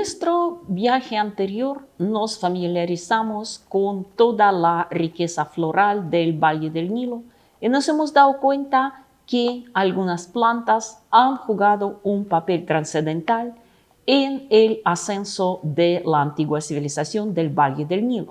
nuestro viaje anterior nos familiarizamos con toda la riqueza floral del Valle del Nilo y nos hemos dado cuenta que algunas plantas han jugado un papel trascendental en el ascenso de la antigua civilización del Valle del Nilo.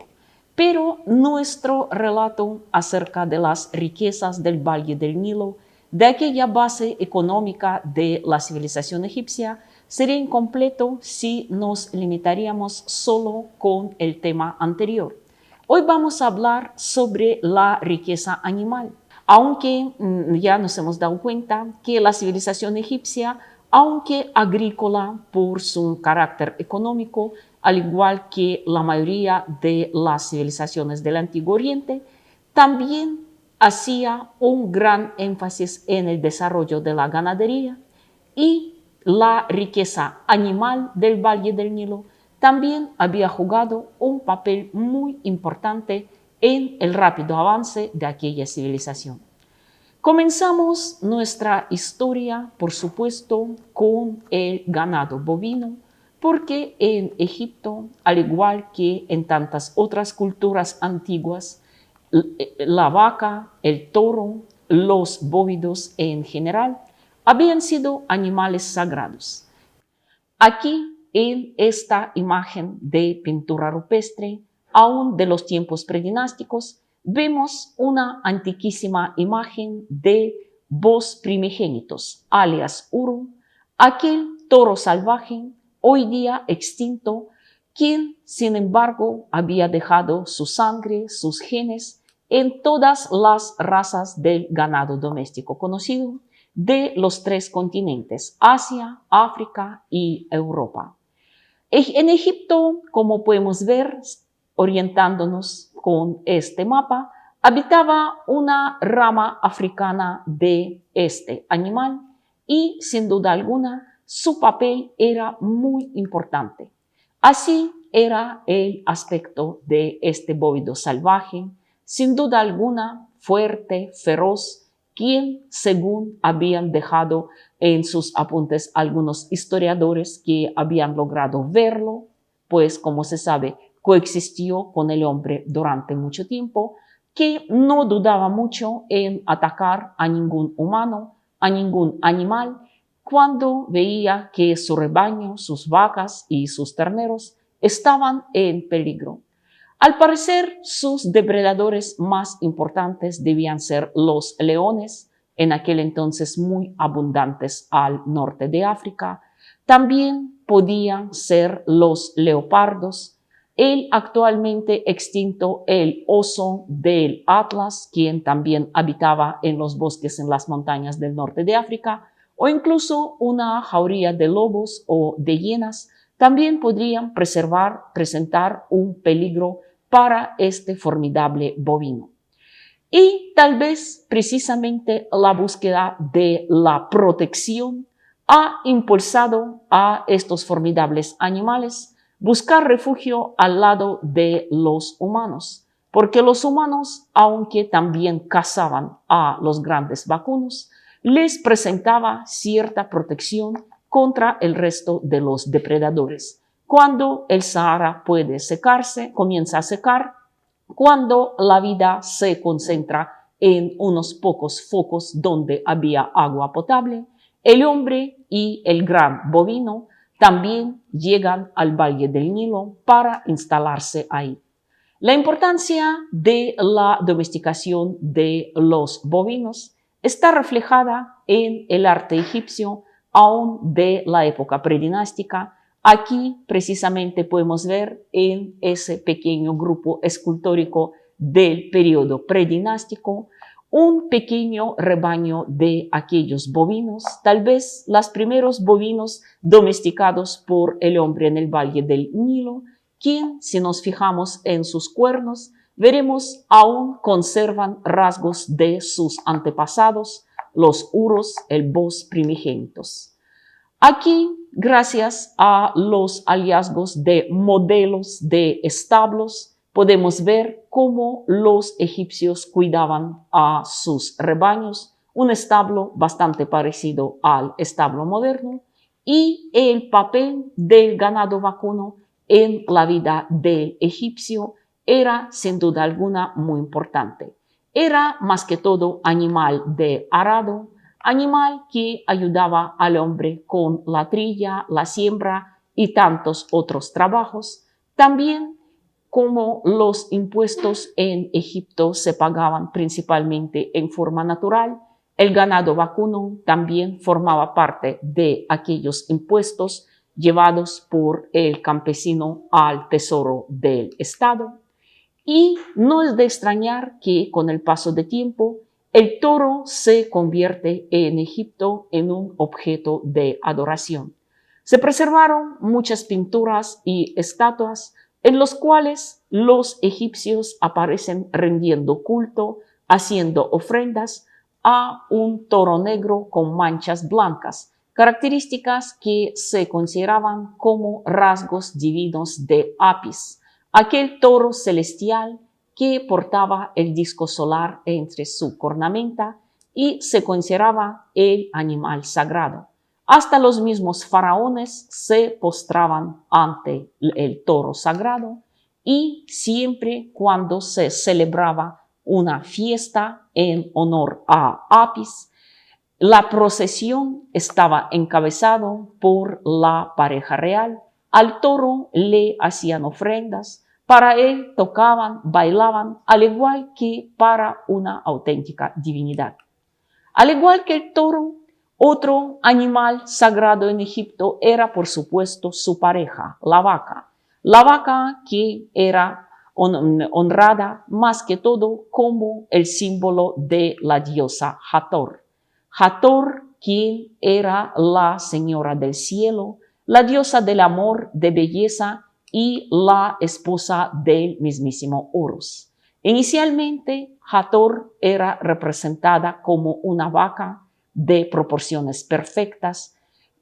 Pero nuestro relato acerca de las riquezas del Valle del Nilo, de aquella base económica de la civilización egipcia, sería incompleto si nos limitaríamos solo con el tema anterior. Hoy vamos a hablar sobre la riqueza animal, aunque ya nos hemos dado cuenta que la civilización egipcia, aunque agrícola por su carácter económico, al igual que la mayoría de las civilizaciones del Antiguo Oriente, también hacía un gran énfasis en el desarrollo de la ganadería, y la riqueza animal del Valle del Nilo también había jugado un papel muy importante en el rápido avance de aquella civilización. Comenzamos nuestra historia, por supuesto, con el ganado bovino, porque en Egipto, al igual que en tantas otras culturas antiguas, la vaca, el toro, los bóvidos en general, habían sido animales sagrados. Aquí, en esta imagen de pintura rupestre, aún de los tiempos predinásticos, vemos una antiquísima imagen de bos primigénitos, alias Uru, aquel toro salvaje, hoy día extinto, quien, sin embargo, había dejado su sangre, sus genes, en todas las razas del ganado doméstico conocido de los tres continentes, Asia, África y Europa. En Egipto, como podemos ver, orientándonos con este mapa, habitaba una rama africana de este animal y, sin duda alguna, su papel era muy importante. Así era el aspecto de este bóvido salvaje, sin duda alguna fuerte, feroz, quien, según habían dejado en sus apuntes algunos historiadores que habían logrado verlo, pues como se sabe, coexistió con el hombre durante mucho tiempo, que no dudaba mucho en atacar a ningún humano, a ningún animal, cuando veía que su rebaño, sus vacas y sus terneros estaban en peligro. Al parecer, sus depredadores más importantes debían ser los leones, en aquel entonces muy abundantes al norte de África. También podían ser los leopardos, el actualmente extinto el oso del Atlas, quien también habitaba en los bosques en las montañas del norte de África, o incluso una jauría de lobos o de hienas, también podrían presentar un peligro para este formidable bovino. Y tal vez precisamente la búsqueda de la protección ha impulsado a estos formidables animales buscar refugio al lado de los humanos, porque los humanos, aunque también cazaban a los grandes vacunos, les presentaba cierta protección contra el resto de los depredadores. Cuando el Sahara comienza a secar, cuando la vida se concentra en unos pocos focos donde había agua potable, el hombre y el gran bovino también llegan al Valle del Nilo para instalarse ahí. La importancia de la domesticación de los bovinos está reflejada en el arte egipcio aún de la época predinástica. Aquí precisamente podemos ver en ese pequeño grupo escultórico del periodo predinástico un pequeño rebaño de aquellos bovinos, tal vez los primeros bovinos domesticados por el hombre en el Valle del Nilo, quien, si nos fijamos en sus cuernos, veremos aún conservan rasgos de sus antepasados, los uros, el bos primigénitos. Aquí, gracias a los hallazgos de modelos de establos, podemos ver cómo los egipcios cuidaban a sus rebaños, un establo bastante parecido al establo moderno, y el papel del ganado vacuno en la vida del egipcio era sin duda alguna muy importante. Era más que todo animal de arado, animal que ayudaba al hombre con la trilla, la siembra y tantos otros trabajos. También, como los impuestos en Egipto se pagaban principalmente en forma natural, el ganado vacuno también formaba parte de aquellos impuestos llevados por el campesino al tesoro del Estado. Y no es de extrañar que con el paso del tiempo el toro se convierte en Egipto en un objeto de adoración. Se preservaron muchas pinturas y estatuas en los cuales los egipcios aparecen rindiendo culto, haciendo ofrendas a un toro negro con manchas blancas, características que se consideraban como rasgos divinos de Apis, aquel toro celestial que portaba el disco solar entre su cornamenta y se consideraba el animal sagrado. Hasta los mismos faraones se postraban ante el toro sagrado y siempre cuando se celebraba una fiesta en honor a Apis, la procesión estaba encabezado por la pareja real. Al toro le hacían ofrendas, para él tocaban, bailaban, al igual que para una auténtica divinidad. Al igual que el toro, otro animal sagrado en Egipto era, por supuesto, su pareja, la vaca. La vaca que era honrada más que todo como el símbolo de la diosa Hathor. Hathor, quien era la señora del cielo, la diosa del amor, de belleza y la esposa del mismísimo Horus. Inicialmente, Hathor era representada como una vaca de proporciones perfectas,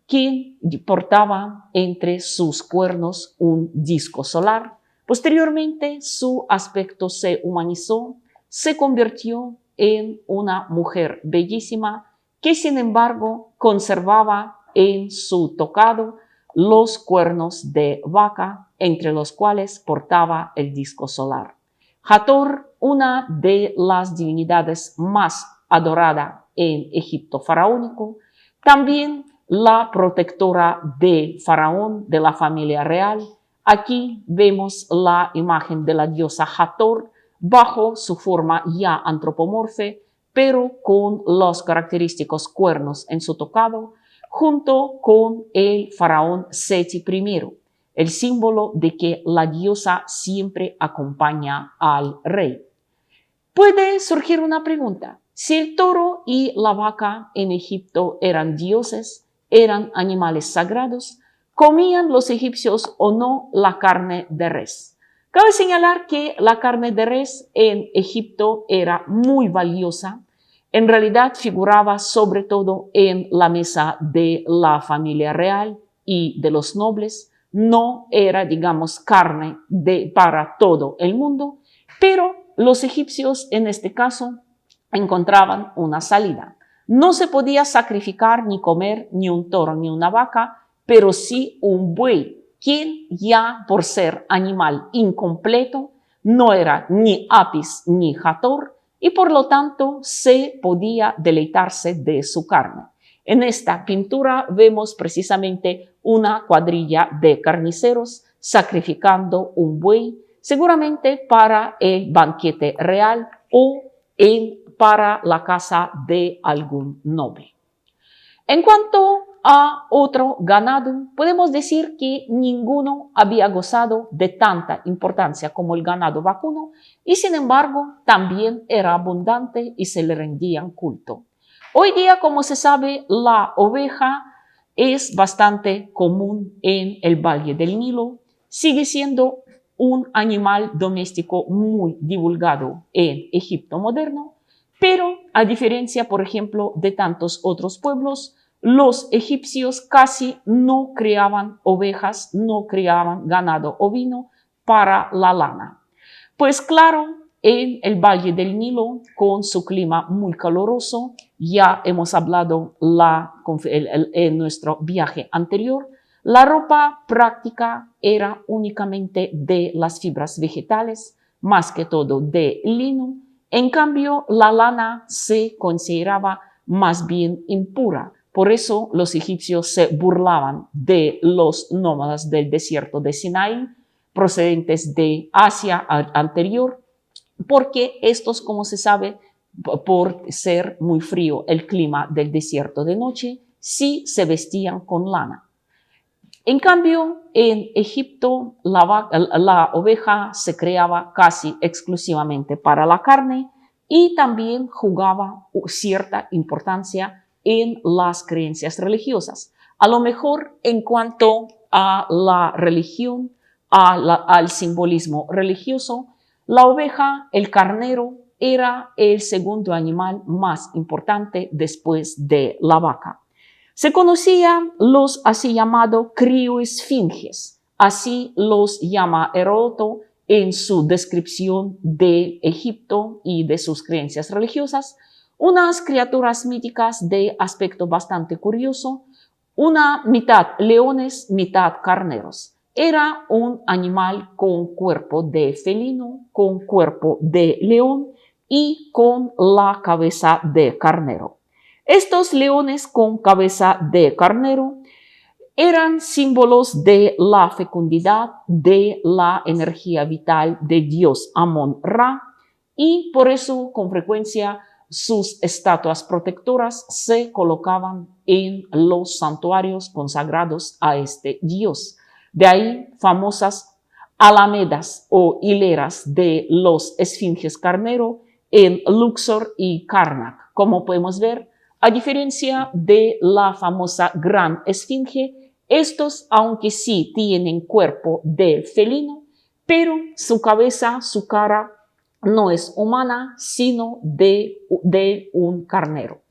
quien portaba entre sus cuernos un disco solar. Posteriormente, su aspecto se humanizó, se convirtió en una mujer bellísima que, sin embargo, conservaba en su tocado los cuernos de vaca, entre los cuales portaba el disco solar. Hathor, una de las divinidades más adoradas en Egipto faraónico, también la protectora del faraón, de la familia real. Aquí vemos la imagen de la diosa Hathor bajo su forma ya antropomorfe, pero con los característicos cuernos en su tocado, junto con el faraón Seti I, el símbolo de que la diosa siempre acompaña al rey. Puede surgir una pregunta. Si el toro y la vaca en Egipto eran dioses, eran animales sagrados, ¿comían los egipcios o no la carne de res? Cabe señalar que la carne de res en Egipto era muy valiosa. En realidad figuraba sobre todo en la mesa de la familia real y de los nobles. No era, digamos, carne para todo el mundo, pero los egipcios en este caso encontraban una salida. No se podía sacrificar ni comer ni un toro ni una vaca, pero sí un buey, quien ya por ser animal incompleto no era ni Apis ni Hathor y por lo tanto se podía deleitarse de su carne. En esta pintura vemos precisamente una cuadrilla de carniceros sacrificando un buey, seguramente para el banquete real o para la casa de algún noble. En cuanto a otro ganado, podemos decir que ninguno había gozado de tanta importancia como el ganado vacuno y sin embargo también era abundante y se le rendían culto. Hoy día, como se sabe, la oveja es bastante común en el Valle del Nilo, sigue siendo un animal doméstico muy divulgado en Egipto moderno, pero a diferencia, por ejemplo, de tantos otros pueblos, los egipcios casi no criaban ovejas, no criaban ganado ovino para la lana. Pues claro, en el Valle del Nilo, con su clima muy caluroso, ya hemos hablado en nuestro viaje anterior, la ropa práctica era únicamente de las fibras vegetales, más que todo de lino. En cambio, la lana se consideraba más bien impura. Por eso los egipcios se burlaban de los nómadas del desierto de Sinaí, procedentes de Asia anterior, porque estos, como se sabe, por ser muy frío el clima del desierto de noche, sí se vestían con lana. En cambio, en Egipto la oveja se creaba casi exclusivamente para la carne y también jugaba cierta importancia en las creencias religiosas. A lo mejor en cuanto a la religión, al simbolismo religioso, la oveja, el carnero, era el segundo animal más importante después de la vaca. Se conocían los así llamados crioesfinges, así los llama Heródoto en su descripción de Egipto y de sus creencias religiosas, unas criaturas míticas de aspecto bastante curioso, una mitad leones, mitad carneros. Era un animal con cuerpo de felino, con cuerpo de león y con la cabeza de carnero. Estos leones con cabeza de carnero eran símbolos de la fecundidad, de la energía vital de Dios Amón-Ra, y por eso con frecuencia sus estatuas protectoras se colocaban en los santuarios consagrados a este dios. De ahí famosas alamedas o hileras de los esfinges carnero en Luxor y Karnak. Como podemos ver, a diferencia de la famosa gran esfinge, estos, aunque sí tienen cuerpo de felino, pero su cabeza, su cara, no es humana, sino de un carnero.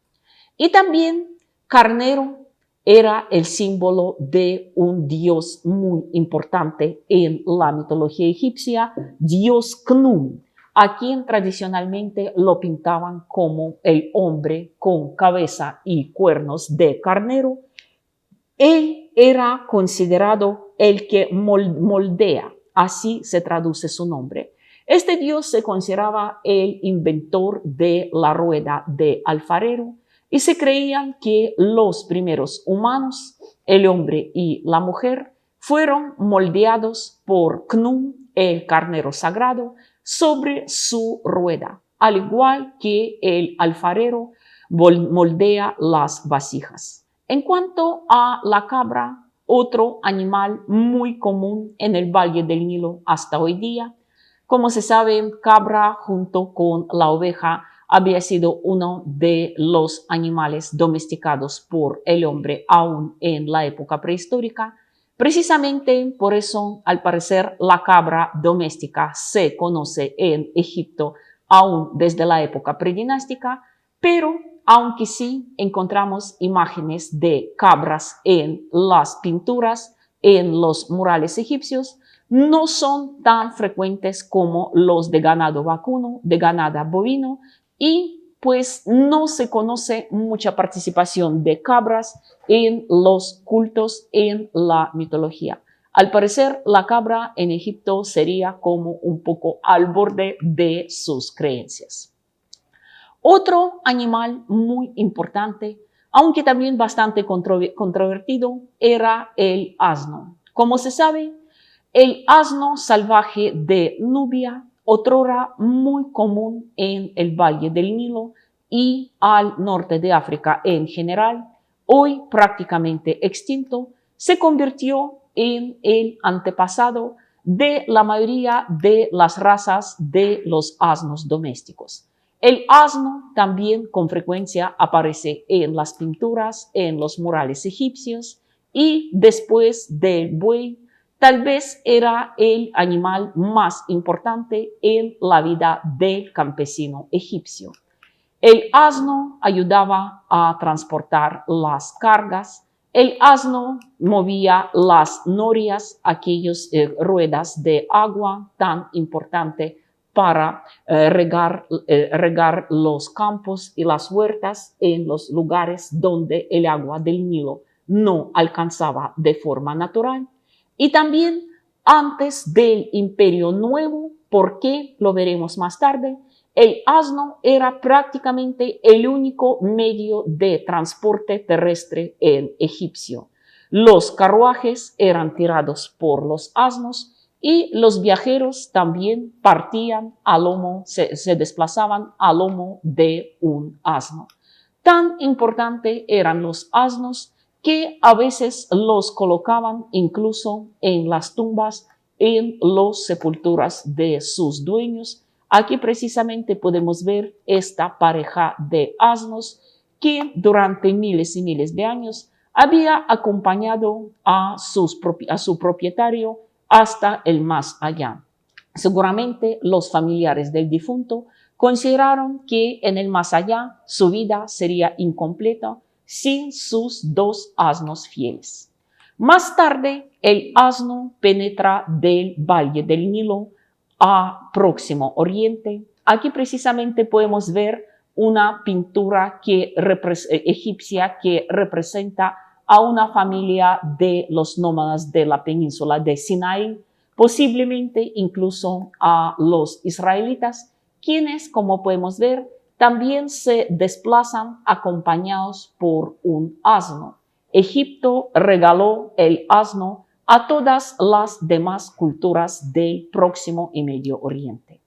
Y también carnero era el símbolo de un dios muy importante en la mitología egipcia, dios Khnum, a quien tradicionalmente lo pintaban como el hombre con cabeza y cuernos de carnero. Él era considerado el que moldea, así se traduce su nombre. Este dios se consideraba el inventor de la rueda de alfarero y se creían que los primeros humanos, el hombre y la mujer, fueron moldeados por Khnum, el carnero sagrado, sobre su rueda, al igual que el alfarero moldea las vasijas. En cuanto a la cabra, otro animal muy común en el Valle del Nilo hasta hoy día, como se sabe, cabra junto con la oveja había sido uno de los animales domesticados por el hombre aún en la época prehistórica. Precisamente por eso, al parecer, la cabra doméstica se conoce en Egipto aún desde la época predinástica, pero aunque sí encontramos imágenes de cabras en las pinturas, en los murales egipcios, no son tan frecuentes como los de ganado vacuno, de ganado bovino, y pues no se conoce mucha participación de cabras en los cultos en la mitología. Al parecer, la cabra en Egipto sería como un poco al borde de sus creencias. Otro animal muy importante, aunque también bastante controvertido, era el asno. Como se sabe, el asno salvaje de Nubia, otrora muy común en el Valle del Nilo y al norte de África en general, hoy prácticamente extinto, se convirtió en el antepasado de la mayoría de las razas de los asnos domésticos. El asno también con frecuencia aparece en las pinturas, en los murales egipcios, y después del buey, tal vez era el animal más importante en la vida del campesino egipcio. El asno ayudaba a transportar las cargas. El asno movía las norias, aquellas ruedas de agua tan importante para regar los campos y las huertas en los lugares donde el agua del Nilo no alcanzaba de forma natural. Y también antes del Imperio Nuevo, porque lo veremos más tarde, el asno era prácticamente el único medio de transporte terrestre en egipcio. Los carruajes eran tirados por los asnos y los viajeros también partían a lomo, se desplazaban a lomo de un asno. Tan importante eran los asnos que a veces los colocaban incluso en las tumbas, en las sepulturas de sus dueños. Aquí precisamente podemos ver esta pareja de asnos que durante miles y miles de años había acompañado a su propietario hasta el más allá. Seguramente los familiares del difunto consideraron que en el más allá su vida sería incompleta sin sus dos asnos fieles. Más tarde, el asno penetra del Valle del Nilo a Próximo Oriente. Aquí precisamente podemos ver una pintura egipcia que representa a una familia de los nómadas de la península de Sinaí, posiblemente incluso a los israelitas, quienes, como podemos ver, también se desplazan acompañados por un asno. Egipto regaló el asno a todas las demás culturas del Próximo y Medio Oriente.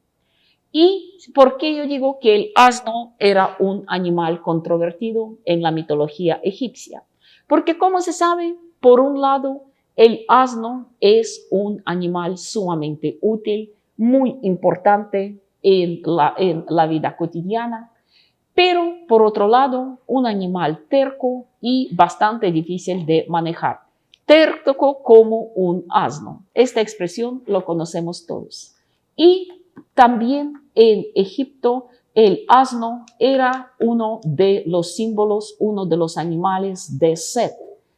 ¿Y por qué yo digo que el asno era un animal controvertido en la mitología egipcia? Porque, como se sabe, por un lado, el asno es un animal sumamente útil, muy importante en la vida cotidiana, pero por otro lado, un animal terco y bastante difícil de manejar. Terco como un asno. Esta expresión lo conocemos todos. Y también en Egipto el asno era uno de los símbolos, uno de los animales de Set.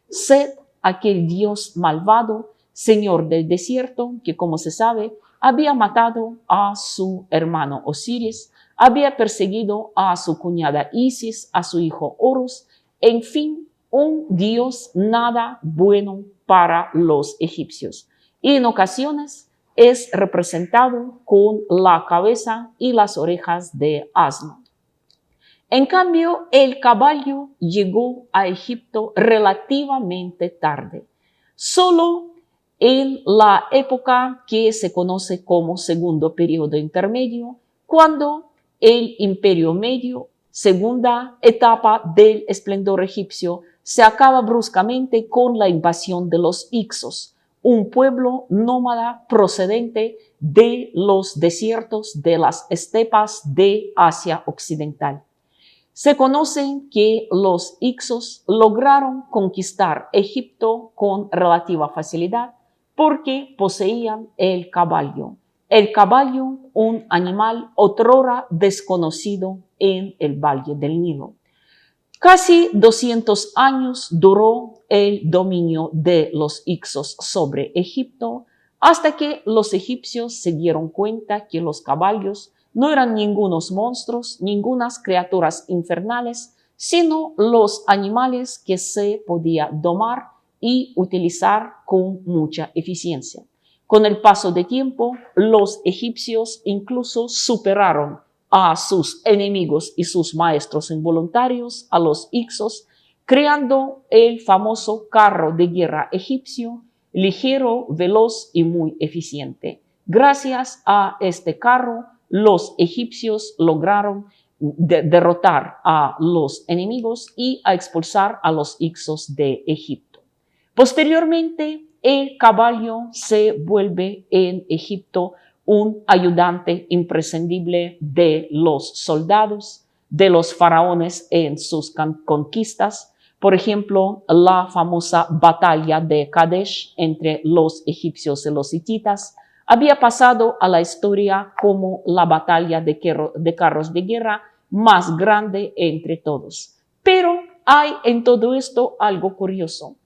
Set, aquel dios malvado, señor del desierto, que como se sabe, había matado a su hermano Osiris, había perseguido a su cuñada Isis, a su hijo Horus, en fin, un dios nada bueno para los egipcios. Y en ocasiones es representado con la cabeza y las orejas de asno. En cambio, el caballo llegó a Egipto relativamente tarde, solo en la época que se conoce como Segundo Periodo Intermedio, cuando el Imperio Medio, segunda etapa del esplendor egipcio, se acaba bruscamente con la invasión de los Hicsos, un pueblo nómada procedente de los desiertos de las estepas de Asia Occidental. Se conoce que los Hicsos lograron conquistar Egipto con relativa facilidad porque poseían el caballo. El caballo, un animal otrora desconocido en el Valle del Nilo. Casi 200 años duró el dominio de los Hicsos sobre Egipto, hasta que los egipcios se dieron cuenta que los caballos no eran ningunos monstruos, ningunas criaturas infernales, sino los animales que se podía domar y utilizar con mucha eficiencia. Con el paso del tiempo, los egipcios incluso superaron a sus enemigos y sus maestros involuntarios, a los Hicsos, creando el famoso carro de guerra egipcio, ligero, veloz y muy eficiente. Gracias a este carro, los egipcios lograron derrotar a los enemigos y a expulsar a los Hicsos de Egipto. Posteriormente, el caballo se vuelve en Egipto un ayudante imprescindible de los soldados, de los faraones en sus conquistas. Por ejemplo, la famosa batalla de Kadesh entre los egipcios y los hititas había pasado a la historia como la batalla de carros de guerra más grande entre todos. Pero hay en todo esto algo curioso.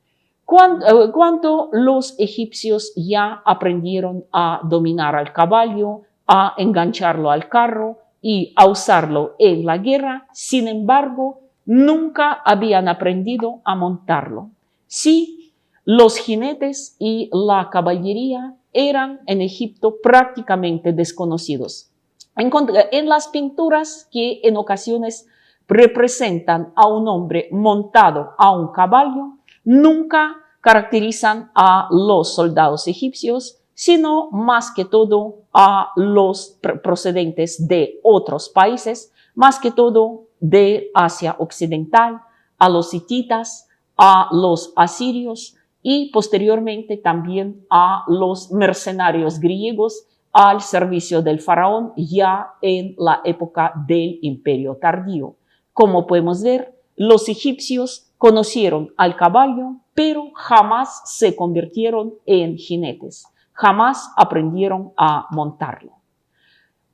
Cuando los egipcios ya aprendieron a dominar al caballo, a engancharlo al carro y a usarlo en la guerra. Sin embargo, nunca habían aprendido a montarlo. Sí, los jinetes y la caballería eran en Egipto prácticamente desconocidos. En las pinturas que en ocasiones representan a un hombre montado a un caballo, nunca caracterizan a los soldados egipcios, sino más que todo a los procedentes de otros países, más que todo de Asia Occidental, a los hititas, a los asirios y posteriormente también a los mercenarios griegos al servicio del faraón ya en la época del Imperio Tardío. Como podemos ver, los egipcios conocieron al caballo, pero jamás se convirtieron en jinetes, jamás aprendieron a montarlo.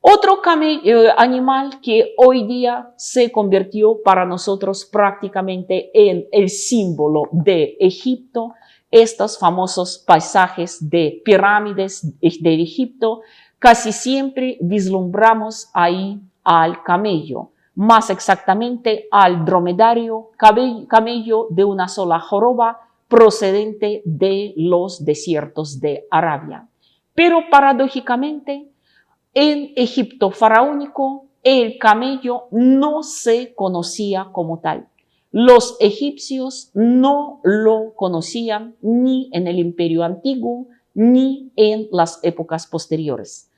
Otro animal que hoy día se convirtió para nosotros prácticamente en el símbolo de Egipto, estos famosos paisajes de pirámides de Egipto, casi siempre vislumbramos ahí al camello, más exactamente al dromedario, camello de una sola joroba procedente de los desiertos de Arabia. Pero paradójicamente, en Egipto faraónico, el camello no se conocía como tal. Los egipcios no lo conocían ni en el Imperio Antiguo ni en las épocas posteriores.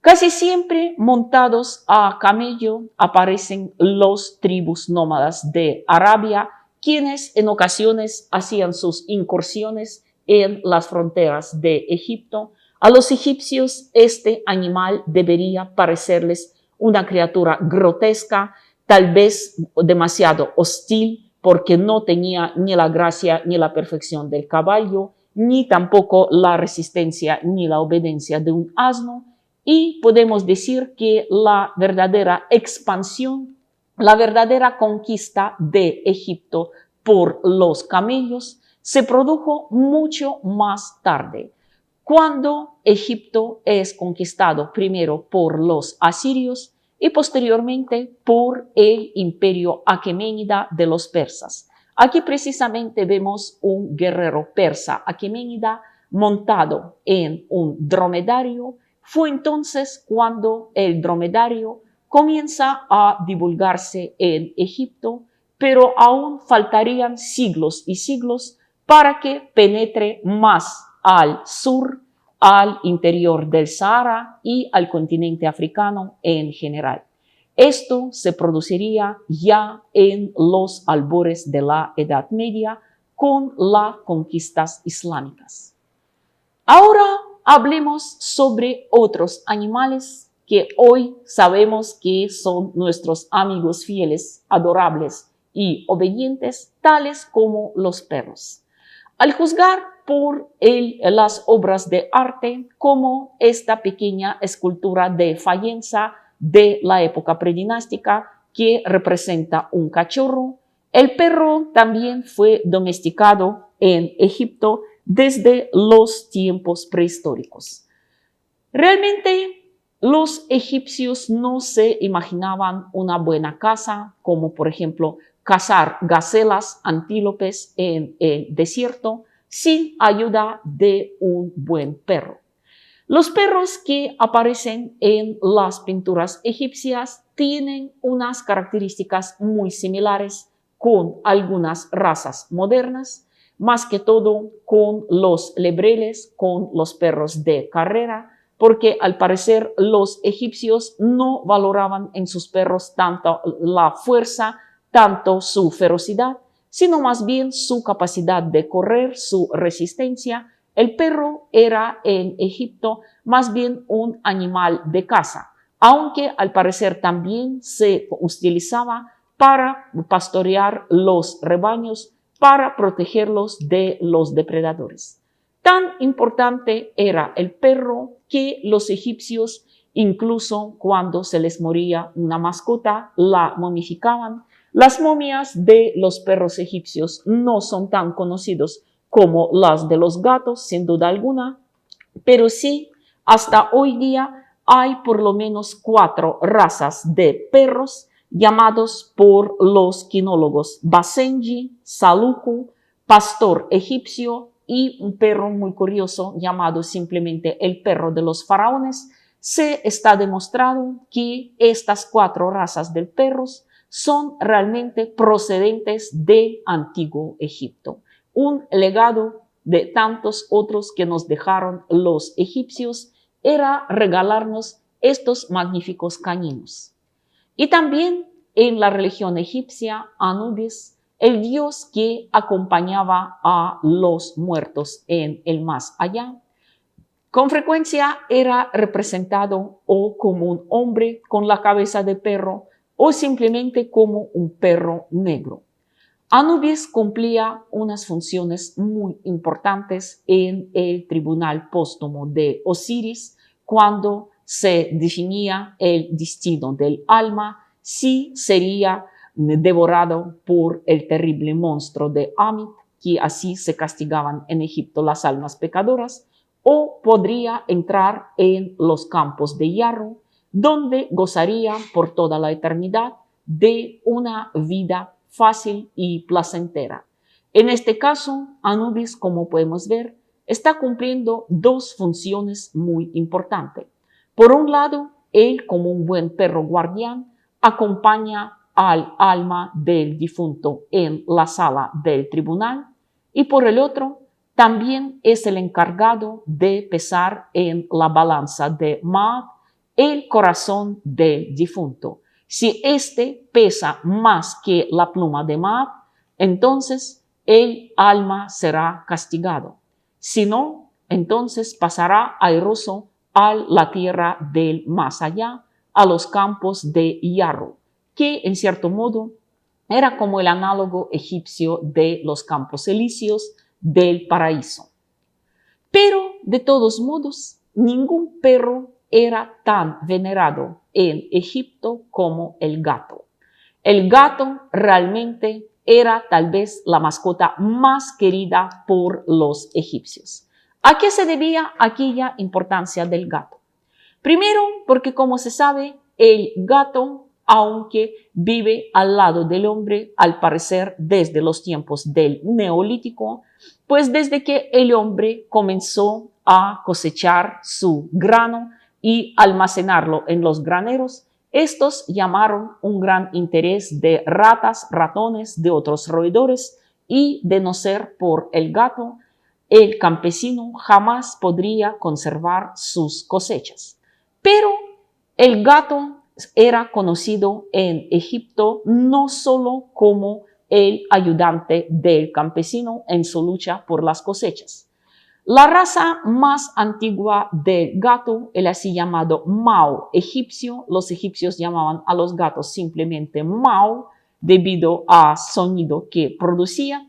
Casi siempre montados a camello aparecen los tribus nómadas de Arabia, quienes en ocasiones hacían sus incursiones en las fronteras de Egipto. A los egipcios este animal debería parecerles una criatura grotesca, tal vez demasiado hostil, porque no tenía ni la gracia ni la perfección del caballo, ni tampoco la resistencia ni la obediencia de un asno. Y podemos decir que la verdadera expansión, la verdadera conquista de Egipto por los camellos se produjo mucho más tarde, cuando Egipto es conquistado primero por los asirios y posteriormente por el imperio aqueménida de los persas. Aquí precisamente vemos un guerrero persa aqueménida montado en un dromedario. Fue entonces cuando el dromedario comienza a divulgarse en Egipto, pero aún faltarían siglos y siglos para que penetre más al sur, al interior del Sahara y al continente africano en general. Esto se produciría ya en los albores de la Edad Media con las conquistas islámicas. Ahora hablemos sobre otros animales que hoy sabemos que son nuestros amigos fieles, adorables y obedientes, tales como los perros. Al juzgar por las obras de arte como esta pequeña escultura de fayenza de la época predinástica que representa un cachorro, el perro también fue domesticado en Egipto desde los tiempos prehistóricos. Realmente los egipcios no se imaginaban una buena caza, como por ejemplo cazar gacelas, antílopes en el desierto, sin ayuda de un buen perro. Los perros que aparecen en las pinturas egipcias tienen unas características muy similares con algunas razas modernas, más que todo con los lebreles, con los perros de carrera, porque al parecer los egipcios no valoraban en sus perros tanto la fuerza, tanto su ferocidad, sino más bien su capacidad de correr, su resistencia. El perro era en Egipto más bien un animal de caza, aunque al parecer también se utilizaba para pastorear los rebaños, para protegerlos de los depredadores. Tan importante era el perro que los egipcios, incluso cuando se les moría una mascota, la momificaban. Las momias de los perros egipcios no son tan conocidos como las de los gatos, sin duda alguna, pero sí, hasta hoy día hay por lo menos 4 razas de perros llamados por los quinólogos Basenji, Saluku, pastor egipcio y un perro muy curioso llamado simplemente el perro de los faraones. Se está demostrado que estas 4 razas de perros son realmente procedentes del antiguo Egipto, un legado de tantos otros que nos dejaron los egipcios era regalarnos estos magníficos caninos. Y también en la religión egipcia, Anubis, el dios que acompañaba a los muertos en el más allá, con frecuencia era representado o como un hombre con la cabeza de perro o simplemente como un perro negro. Anubis cumplía unas funciones muy importantes en el tribunal póstumo de Osiris cuando se definía el destino del alma, si sería devorado por el terrible monstruo de Amit, que así se castigaban en Egipto las almas pecadoras, o podría entrar en los campos de Yarro, donde gozaría por toda la eternidad de una vida fácil y placentera. En este caso, Anubis, como podemos ver, está cumpliendo 2 funciones muy importantes. Por un lado, él, como un buen perro guardián, acompaña al alma del difunto en la sala del tribunal y por el otro, también es el encargado de pesar en la balanza de Maat el corazón del difunto. Si éste pesa más que la pluma de Maat, entonces el alma será castigado. Si no, entonces pasará airoso a la tierra del más allá, a los campos de Yarro, que en cierto modo era como el análogo egipcio de los campos elíseos del paraíso. Pero, de todos modos, ningún perro era tan venerado en Egipto como el gato. El gato realmente era tal vez la mascota más querida por los egipcios. ¿A qué se debía aquella importancia del gato? Primero, porque como se sabe, el gato, aunque vive al lado del hombre, al parecer desde los tiempos del Neolítico, pues desde que el hombre comenzó a cosechar su grano y almacenarlo en los graneros, estos llamaron un gran interés de ratas, ratones, de otros roedores y de no ser por el gato, el campesino jamás podría conservar sus cosechas. Pero el gato era conocido en Egipto no solo como el ayudante del campesino en su lucha por las cosechas. La raza más antigua del gato, el así llamado Mao egipcio, los egipcios llamaban a los gatos simplemente Mao debido al sonido que producía,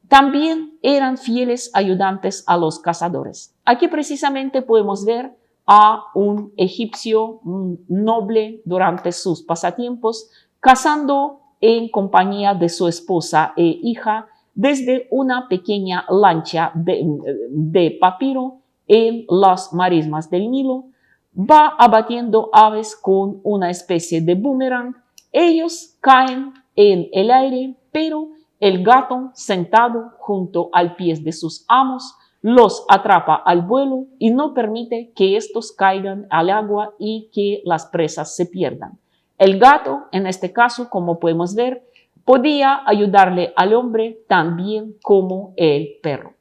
también eran fieles ayudantes a los cazadores. Aquí precisamente podemos ver a un egipcio noble durante sus pasatiempos, cazando en compañía de su esposa e hija desde una pequeña lancha de papiro en las marismas del Nilo, va abatiendo aves con una especie de boomerang. Ellos caen en el aire, pero el gato, sentado junto al pie de sus amos, los atrapa al vuelo y no permite que estos caigan al agua y que las presas se pierdan. El gato, en este caso, como podemos ver, podía ayudarle al hombre tan bien como el perro.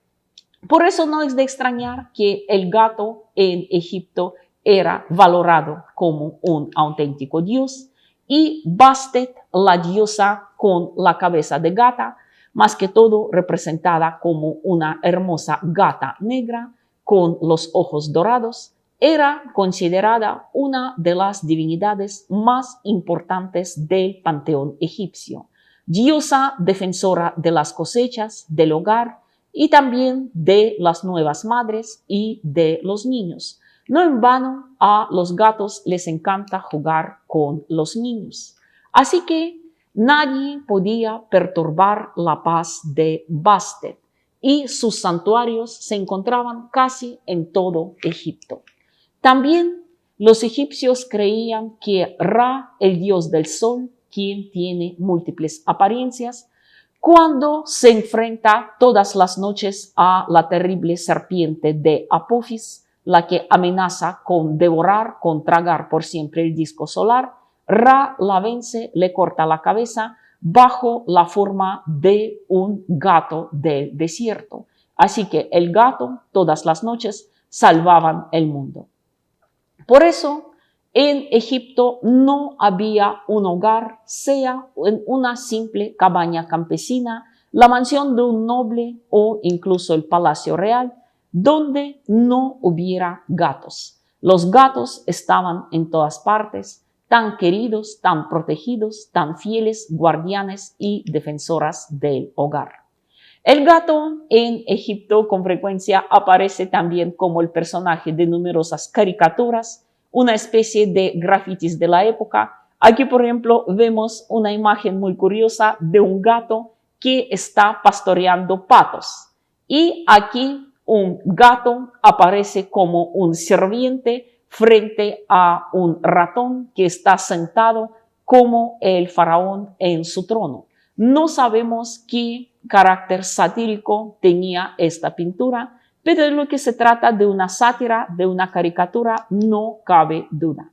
Por eso no es de extrañar que el gato en Egipto era valorado como un auténtico dios y Bastet, la diosa con la cabeza de gata, más que todo representada como una hermosa gata negra con los ojos dorados, era considerada una de las divinidades más importantes del panteón egipcio, diosa defensora de las cosechas, del hogar y también de las nuevas madres y de los niños. No en vano a los gatos les encanta jugar con los niños. Así que nadie podía perturbar la paz de Bastet y sus santuarios se encontraban casi en todo Egipto. También Los egipcios creían que Ra, el dios del sol, quien tiene múltiples apariencias, cuando se enfrenta todas las noches a la terrible serpiente de Apophis, la que amenaza con devorar, con tragar por siempre el disco solar, Ra la vence, le corta la cabeza bajo la forma de un gato del desierto. Así que el gato todas las noches salvaban el mundo. Por eso, en Egipto no había un hogar, sea en una simple cabaña campesina, la mansión de un noble o incluso el palacio real, donde no hubiera gatos. Los gatos estaban en todas partes, tan queridos, tan protegidos, tan fieles guardianes y defensoras del hogar. El gato en Egipto con frecuencia aparece también como el personaje de numerosas caricaturas, una especie de grafitis de la época. Aquí, por ejemplo, vemos una imagen muy curiosa de un gato que está pastoreando patos. Y aquí un gato aparece como un sirviente frente a un ratón que está sentado como el faraón en su trono. No sabemos qué carácter satírico tenía esta pintura, pero de lo que se trata de una sátira, de una caricatura, no cabe duda.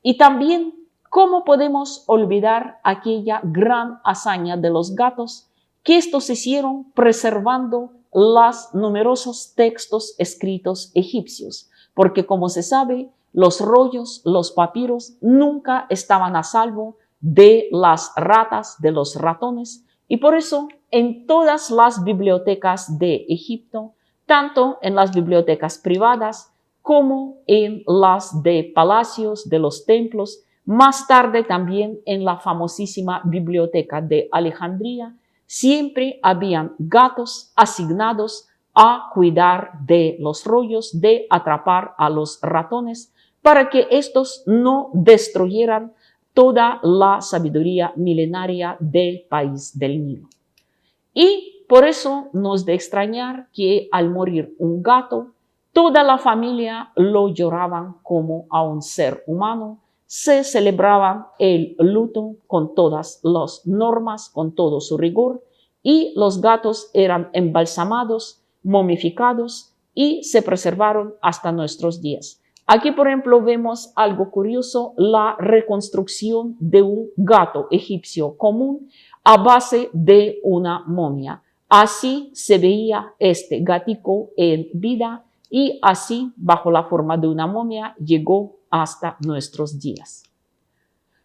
Y también, ¿cómo podemos olvidar aquella gran hazaña de los gatos que estos hicieron preservando los numerosos textos escritos egipcios? Porque como se sabe, los rollos, los papiros nunca estaban a salvo de las ratas, de los ratones, y por eso en todas las bibliotecas de Egipto, tanto en las bibliotecas privadas como en las de palacios, de los templos, más tarde también en la famosísima biblioteca de Alejandría, siempre habían gatos asignados a cuidar de los rollos, de atrapar a los ratones, para que estos no destruyeran toda la sabiduría milenaria del país del Nilo. Y por eso no es de extrañar que al morir un gato, toda la familia lo lloraban como a un ser humano, se celebraba el luto con todas las normas, con todo su rigor, y los gatos eran embalsamados, momificados y se preservaron hasta nuestros días. Aquí, por ejemplo, vemos algo curioso, la reconstrucción de un gato egipcio común a base de una momia. Así se veía este gatico en vida y así, bajo la forma de una momia, llegó hasta nuestros días.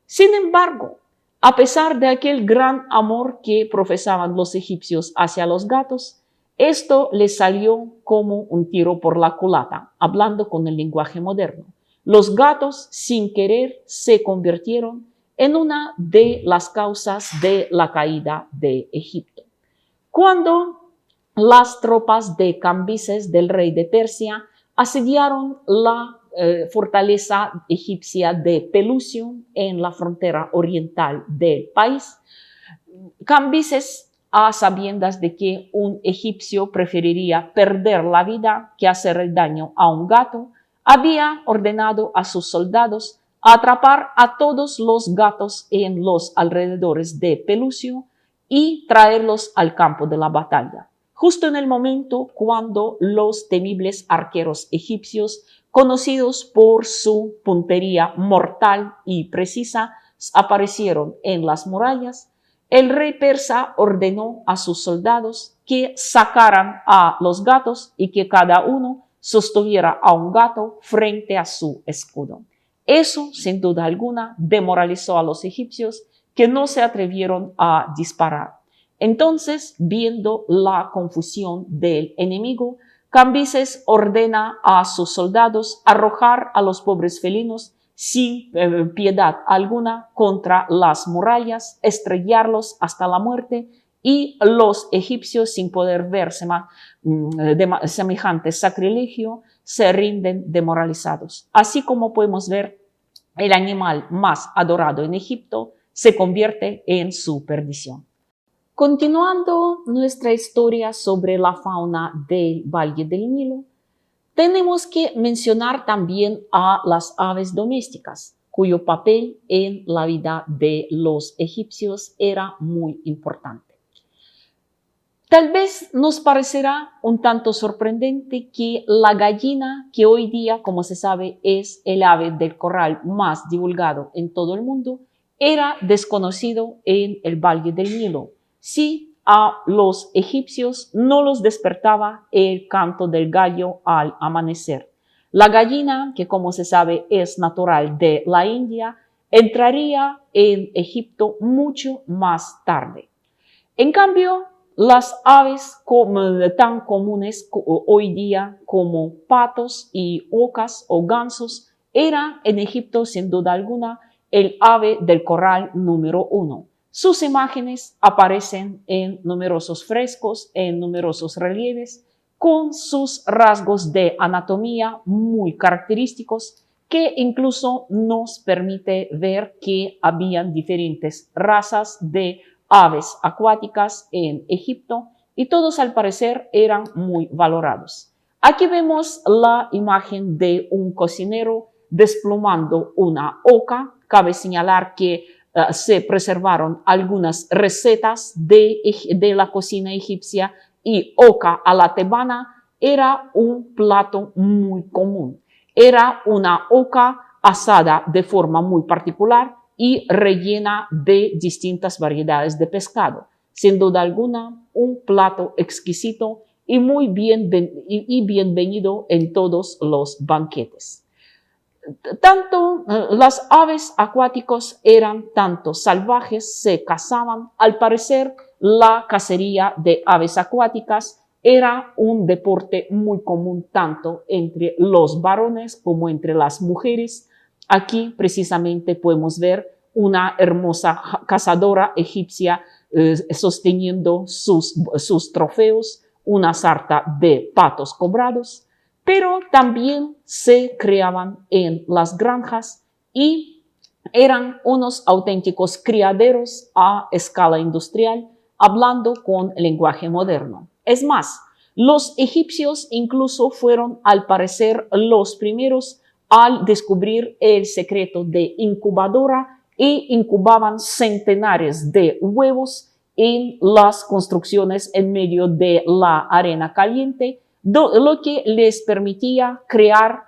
Sin embargo, a pesar de aquel gran amor que profesaban los egipcios hacia los gatos, esto les salió como un tiro por la culata, hablando con el lenguaje moderno. Los gatos, sin querer, se convirtieron en una de las causas de la caída de Egipto. Cuando las tropas de Cambises, del rey de Persia, asediaron la fortaleza egipcia de Pelusium en la frontera oriental del país, Cambises, a sabiendas de que un egipcio preferiría perder la vida que hacer el daño a un gato, había ordenado a sus soldados atrapar a todos los gatos en los alrededores de Pelusio y traerlos al campo de la batalla. Justo en el momento cuando los temibles arqueros egipcios, conocidos por su puntería mortal y precisa, aparecieron en las murallas, el rey persa ordenó a sus soldados que sacaran a los gatos y que cada uno sostuviera a un gato frente a su escudo. Eso, sin duda alguna, demoralizó a los egipcios, que no se atrevieron a disparar. Entonces, viendo la confusión del enemigo, Cambises ordena a sus soldados arrojar a los pobres felinos sin piedad alguna contra las murallas, estrellarlos hasta la muerte, y los egipcios, sin poder ver semejante sacrilegio, se rinden demoralizados. Así como podemos ver, el animal más adorado en Egipto se convierte en su perdición. Continuando nuestra historia sobre la fauna del Valle del Nilo, Tenemos que mencionar también a las aves domésticas, cuyo papel en la vida de los egipcios era muy importante. Tal vez nos parecerá un tanto sorprendente que la gallina, que hoy día, como se sabe, es el ave del corral más divulgado en todo el mundo, era desconocido en el Valle del Nilo. Sí, a los egipcios no los despertaba el canto del gallo al amanecer. La gallina, que como se sabe es natural de la India, entraría en Egipto mucho más tarde. En cambio, las aves tan comunes hoy día como patos y ocas o gansos eran en Egipto sin duda alguna el ave del corral número 1. Sus imágenes aparecen en numerosos frescos, en numerosos relieves, con sus rasgos de anatomía muy característicos que incluso nos permite ver que habían diferentes razas de aves acuáticas en Egipto y todos al parecer eran muy valorados. Aquí vemos la imagen de un cocinero desplumando una oca. Cabe señalar que se preservaron algunas recetas de la cocina egipcia y oca a la tebana era un plato muy común. Era una oca asada de forma muy particular y rellena de distintas variedades de pescado. Sin duda alguna, un plato exquisito y muy bienvenido en todos los banquetes. Tanto las aves acuáticas eran tanto salvajes, se cazaban. Al parecer, la cacería de aves acuáticas era un deporte muy común tanto entre los varones como entre las mujeres. Aquí precisamente podemos ver una hermosa cazadora egipcia sosteniendo sus trofeos, una sarta de patos cobrados, pero también se creaban en las granjas y eran unos auténticos criaderos a escala industrial, hablando con lenguaje moderno. Es más, los egipcios incluso fueron al parecer los primeros al descubrir el secreto de incubadora e incubaban centenares de huevos en las construcciones en medio de la arena caliente, lo que les permitía crear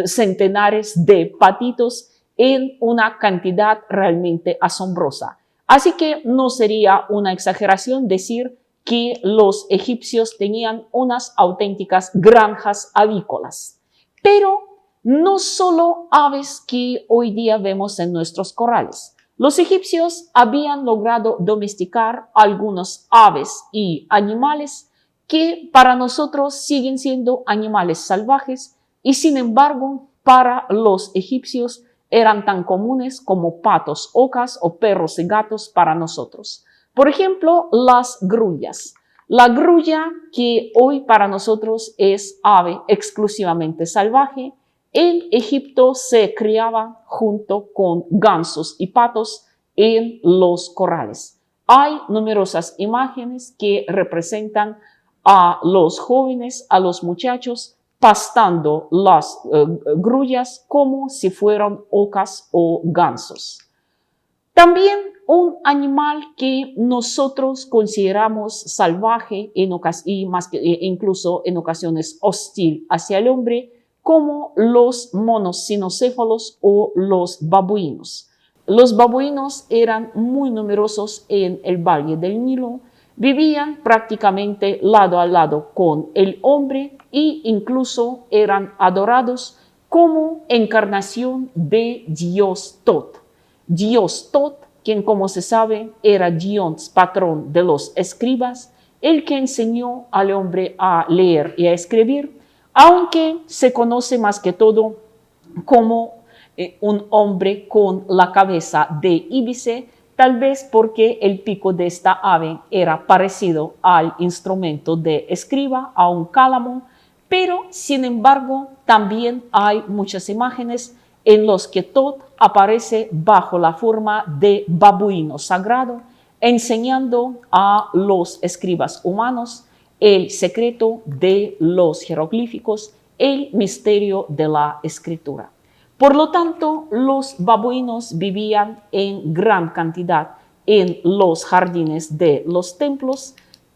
centenares de patitos en una cantidad realmente asombrosa. Así que no sería una exageración decir que los egipcios tenían unas auténticas granjas avícolas. Pero no solo aves que hoy día vemos en nuestros corrales. Los egipcios habían logrado domesticar algunos aves y animales que para nosotros siguen siendo animales salvajes y sin embargo para los egipcios eran tan comunes como patos, ocas o perros y gatos para nosotros. Por ejemplo, las grullas. La grulla, que hoy para nosotros es ave exclusivamente salvaje, en Egipto se criaba junto con gansos y patos en los corrales. Hay numerosas imágenes que representan a los jóvenes, a los muchachos, pastando las grullas como si fueran ocas o gansos. También un animal que nosotros consideramos salvaje y incluso en ocasiones hostil hacia el hombre, como los monos cinocéfalos o los babuinos. Los babuinos eran muy numerosos en el Valle del Nilo, vivían prácticamente lado a lado con el hombre e incluso eran adorados como encarnación de Dios Tot. Dios Tot, quien como se sabe era Dios patrón de los escribas, el que enseñó al hombre a leer y a escribir, aunque se conoce más que todo como un hombre con la cabeza de íbice, tal vez porque el pico de esta ave era parecido al instrumento de escriba, a un cálamo, pero sin embargo también hay muchas imágenes en las que Tot aparece bajo la forma de babuino sagrado, enseñando a los escribas humanos el secreto de los jeroglíficos el misterio de la escritura. Por lo tanto, los babuinos vivían en gran cantidad en los jardines de los templos,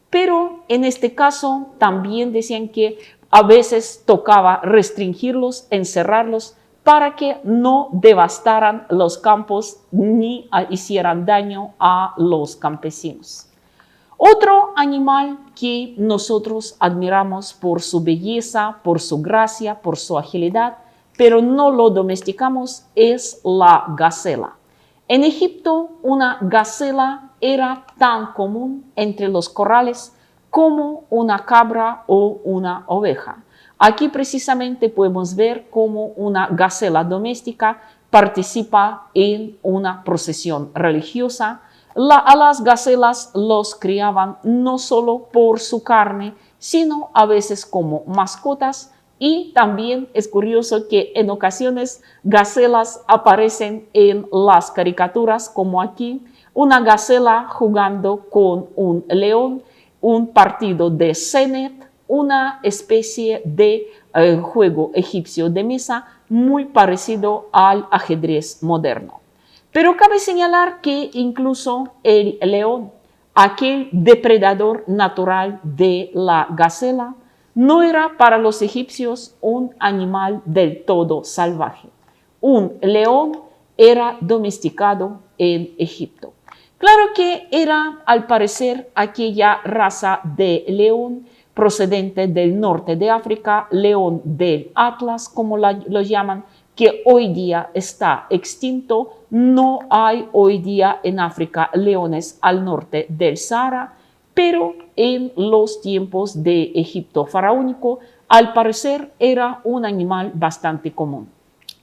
pero en este caso también decían que a veces tocaba restringirlos, encerrarlos, para que no devastaran los campos ni hicieran daño a los campesinos. Otro animal que nosotros admiramos por su belleza, por su gracia, por su agilidad, pero no lo domesticamos, es la gacela. En Egipto, una gacela era tan común entre los corrales como una cabra o una oveja. Aquí precisamente podemos ver cómo una gacela doméstica participa en una procesión religiosa. A las gacelas los criaban no solo por su carne, sino a veces como mascotas. Y también es curioso que en ocasiones gacelas aparecen en las caricaturas, como aquí, una gacela jugando con un león, un partido de Senet, una especie de juego egipcio de mesa muy parecido al ajedrez moderno. Pero cabe señalar que incluso el león, aquel depredador natural de la gacela, no era para los egipcios un animal del todo salvaje. Un león era domesticado en Egipto. Claro que era, al parecer, aquella raza de león procedente del norte de África, león del Atlas, como lo llaman, que hoy día está extinto. No hay hoy día en África leones al norte del Sahara, pero en los tiempos de Egipto faraónico, al parecer era un animal bastante común.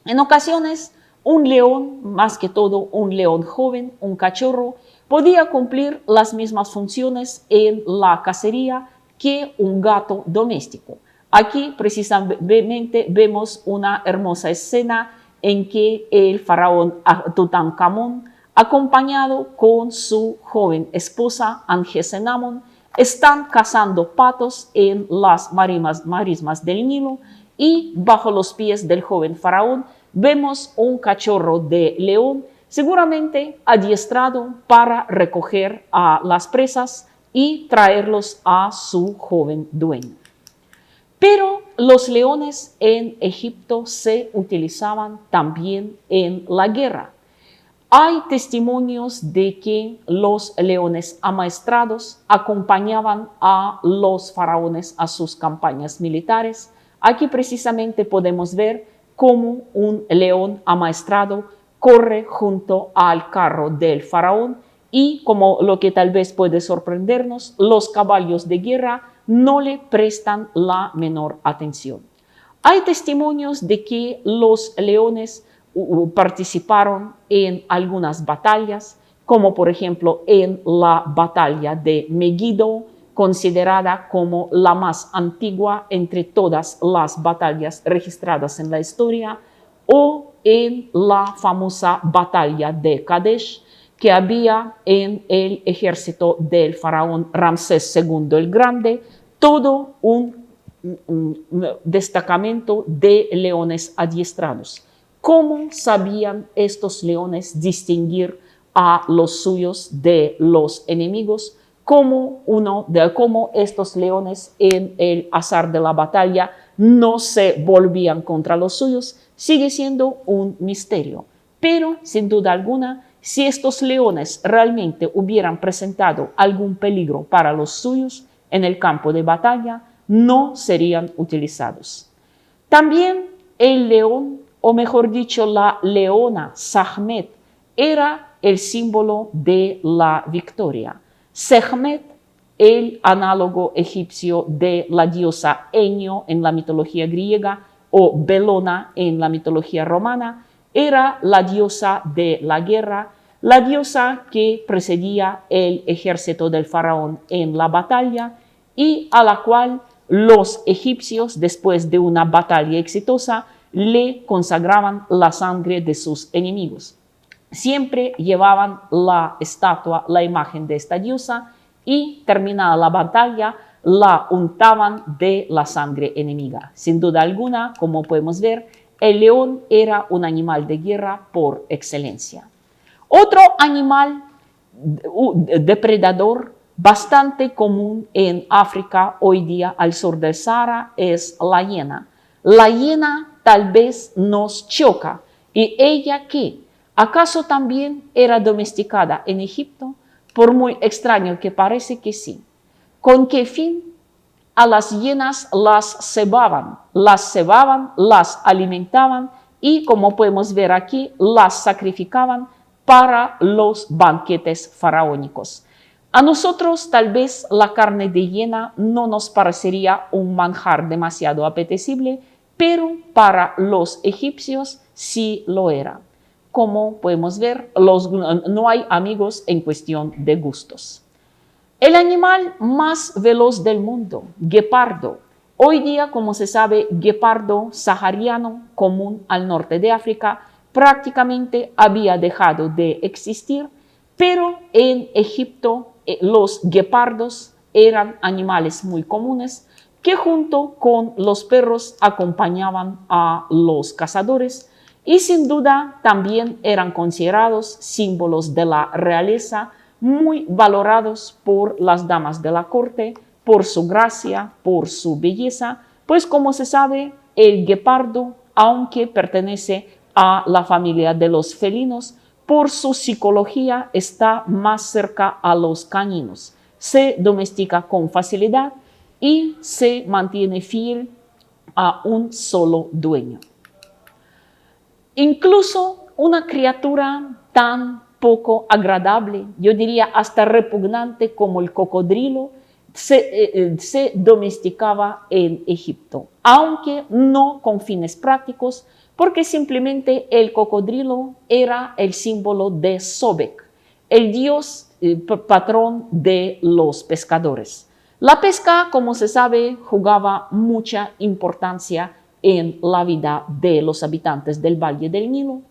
En ocasiones, un león, más que todo un león joven, un cachorro, podía cumplir las mismas funciones en la cacería que un gato doméstico. Aquí precisamente vemos una hermosa escena en que el faraón Tutankamón, acompañado con su joven esposa Angesenamón, están cazando patos en las marismas del Nilo, y bajo los pies del joven faraón vemos un cachorro de león, seguramente adiestrado para recoger a las presas y traerlos a su joven dueño. Pero los leones en Egipto se utilizaban también en la guerra. Hay testimonios de que los leones amaestrados acompañaban a los faraones a sus campañas militares. Aquí precisamente podemos ver cómo un león amaestrado corre junto al carro del faraón, y como lo que tal vez puede sorprendernos, los caballos de guerra no le prestan la menor atención. Hay testimonios de que los leones participaron en algunas batallas, como por ejemplo en la batalla de Megiddo, considerada como la más antigua entre todas las batallas registradas en la historia, o en la famosa batalla de Kadesh, que había en el ejército del faraón Ramsés II el Grande, todo un destacamento de leones adiestrados. ¿Cómo sabían estos leones distinguir a los suyos de los enemigos? ¿Cómo estos leones en el azar de la batalla no se volvían contra los suyos? Sigue siendo un misterio. Pero, sin duda alguna, si estos leones realmente hubieran presentado algún peligro para los suyos en el campo de batalla, no serían utilizados. También el león, o mejor dicho, la leona Sahmet, era el símbolo de la victoria. Sekhmet, el análogo egipcio de la diosa Enyo en la mitología griega, o Belona en la mitología romana, era la diosa de la guerra, la diosa que precedía el ejército del faraón en la batalla, y a la cual los egipcios, después de una batalla exitosa, le consagraban la sangre de sus enemigos. Siempre llevaban la estatua, la imagen de esta diosa, y terminada la batalla, la untaban de la sangre enemiga. Sin duda alguna, como podemos ver, el león era un animal de guerra por excelencia. Otro animal depredador bastante común en África hoy día al sur del Sahara es la hiena. La hiena tal vez nos choca. ¿Y ella qué? ¿Acaso también era domesticada en Egipto? Por muy extraño que parece que sí. ¿Con qué fin? A las hienas las cebaban, las alimentaban y, como podemos ver aquí, las sacrificaban para los banquetes faraónicos. A nosotros tal vez la carne de hiena no nos parecería un manjar demasiado apetecible, pero para los egipcios sí lo era. Como podemos ver, no hay amigos en cuestión de gustos. El animal más veloz del mundo, guepardo. Hoy día, como se sabe, guepardo sahariano común al norte de África prácticamente había dejado de existir, pero en Egipto los guepardos eran animales muy comunes que junto con los perros acompañaban a los cazadores y sin duda también eran considerados símbolos de la realeza, muy valorados por las damas de la corte, por su gracia, por su belleza, pues como se sabe, el guepardo, aunque pertenece a la familia de los felinos, por su psicología está más cerca a los caninos. Se domestica con facilidad y se mantiene fiel a un solo dueño. Incluso una criatura tan poco agradable, yo diría hasta repugnante como el cocodrilo, se domesticaba en Egipto, aunque no con fines prácticos, porque simplemente el cocodrilo era el símbolo de Sobek, el dios patrón de los pescadores. La pesca, como se sabe, jugaba mucha importancia en la vida de los habitantes del Valle del Nilo.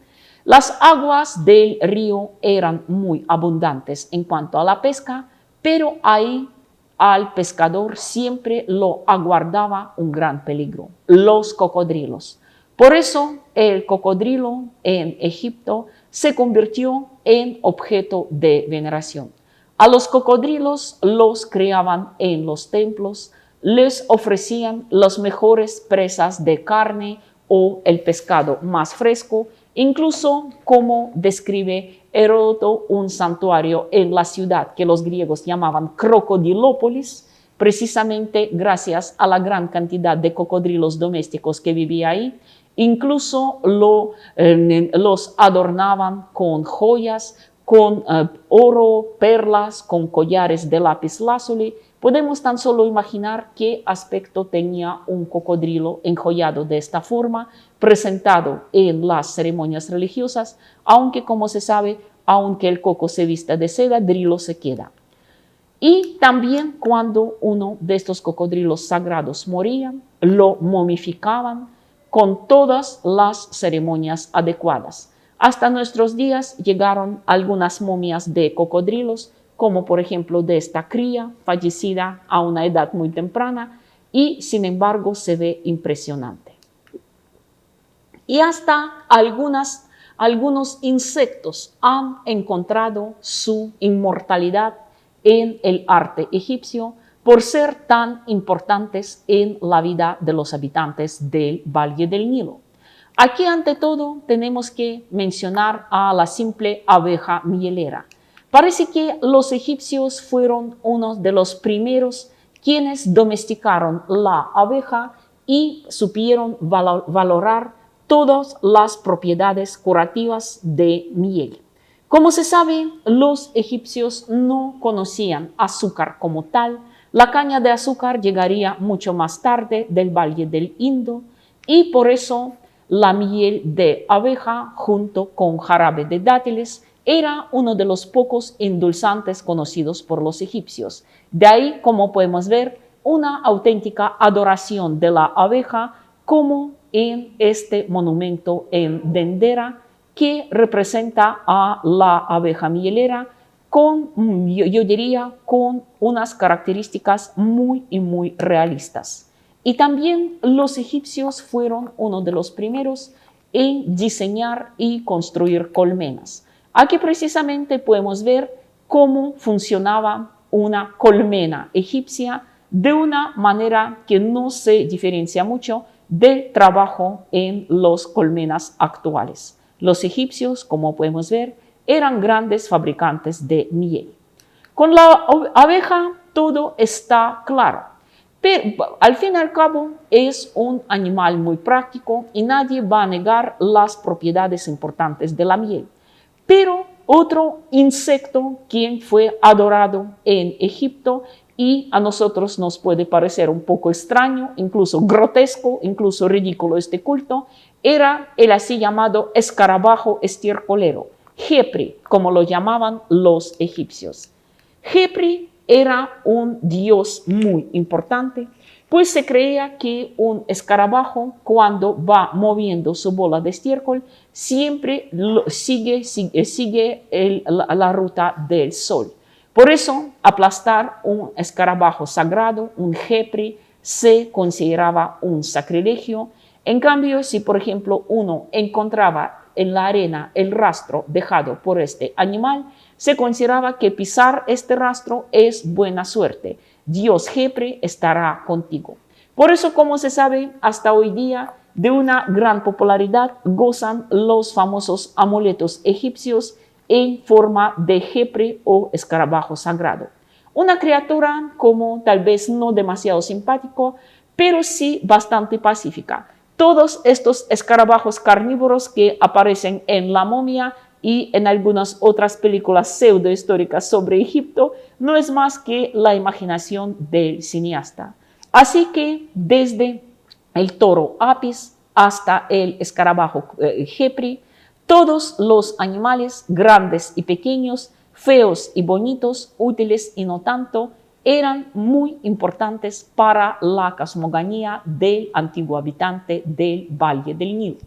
Las aguas del río eran muy abundantes en cuanto a la pesca, pero ahí al pescador siempre lo aguardaba un gran peligro, los cocodrilos. Por eso el cocodrilo en Egipto se convirtió en objeto de veneración. A los cocodrilos los criaban en los templos, les ofrecían las mejores presas de carne o el pescado más fresco, incluso como describe Heródoto un santuario en la ciudad que los griegos llamaban Crocodilópolis, precisamente gracias a la gran cantidad de cocodrilos domésticos que vivía ahí. Incluso los adornaban con joyas, con oro, perlas, con collares de lapislázuli. Podemos tan solo imaginar qué aspecto tenía un cocodrilo enjollado de esta forma, presentado en las ceremonias religiosas, aunque como se sabe, aunque el coco se vista de seda, drilo se queda. Y también cuando uno de estos cocodrilos sagrados moría, lo momificaban con todas las ceremonias adecuadas. Hasta nuestros días llegaron algunas momias de cocodrilos, como por ejemplo de esta cría fallecida a una edad muy temprana, y sin embargo se ve impresionante. Y hasta algunos insectos han encontrado su inmortalidad en el arte egipcio por ser tan importantes en la vida de los habitantes del Valle del Nilo. Aquí ante todo tenemos que mencionar a la simple abeja mielera. Parece que los egipcios fueron uno de los primeros quienes domesticaron la abeja y supieron valorar todas las propiedades curativas de miel. Como se sabe, los egipcios no conocían azúcar como tal. La caña de azúcar llegaría mucho más tarde del Valle del Indo y por eso la miel de abeja junto con jarabe de dátiles era uno de los pocos endulzantes conocidos por los egipcios. De ahí, como podemos ver, una auténtica adoración de la abeja, como en este monumento en Dendera, que representa a la abeja mielera yo diría, con unas características muy realistas. Y también los egipcios fueron uno de los primeros en diseñar y construir colmenas. Aquí precisamente podemos ver cómo funcionaba una colmena egipcia de una manera que no se diferencia mucho del trabajo en las colmenas actuales. Los egipcios, como podemos ver, eran grandes fabricantes de miel. Con la abeja todo está claro, pero al fin y al cabo es un animal muy práctico y nadie va a negar las propiedades importantes de la miel. Pero otro insecto quien fue adorado en Egipto y a nosotros nos puede parecer un poco extraño, incluso grotesco, incluso ridículo este culto, era el así llamado escarabajo estercolero, Jepri, como lo llamaban los egipcios. Jepri era un dios muy importante, pues se creía que un escarabajo, cuando va moviendo su bola de estiércol, siempre sigue la ruta del sol. Por eso, aplastar un escarabajo sagrado, un jepri, se consideraba un sacrilegio. En cambio, si por ejemplo uno encontraba en la arena el rastro dejado por este animal, se consideraba que pisar este rastro es buena suerte. Dios Jepri estará contigo. Por eso, como se sabe, hasta hoy día de una gran popularidad gozan los famosos amuletos egipcios en forma de Jepri o escarabajo sagrado. Una criatura como tal vez no demasiado simpático, pero sí bastante pacífica. Todos estos escarabajos carnívoros que aparecen en La Momia y en algunas otras películas pseudohistóricas sobre Egipto no es más que la imaginación del cineasta. Así que desde el toro Apis hasta el escarabajo Jepri, todos los animales grandes y pequeños, feos y bonitos, útiles y no tanto, eran muy importantes para la cosmogonía del antiguo habitante del Valle del Nilo.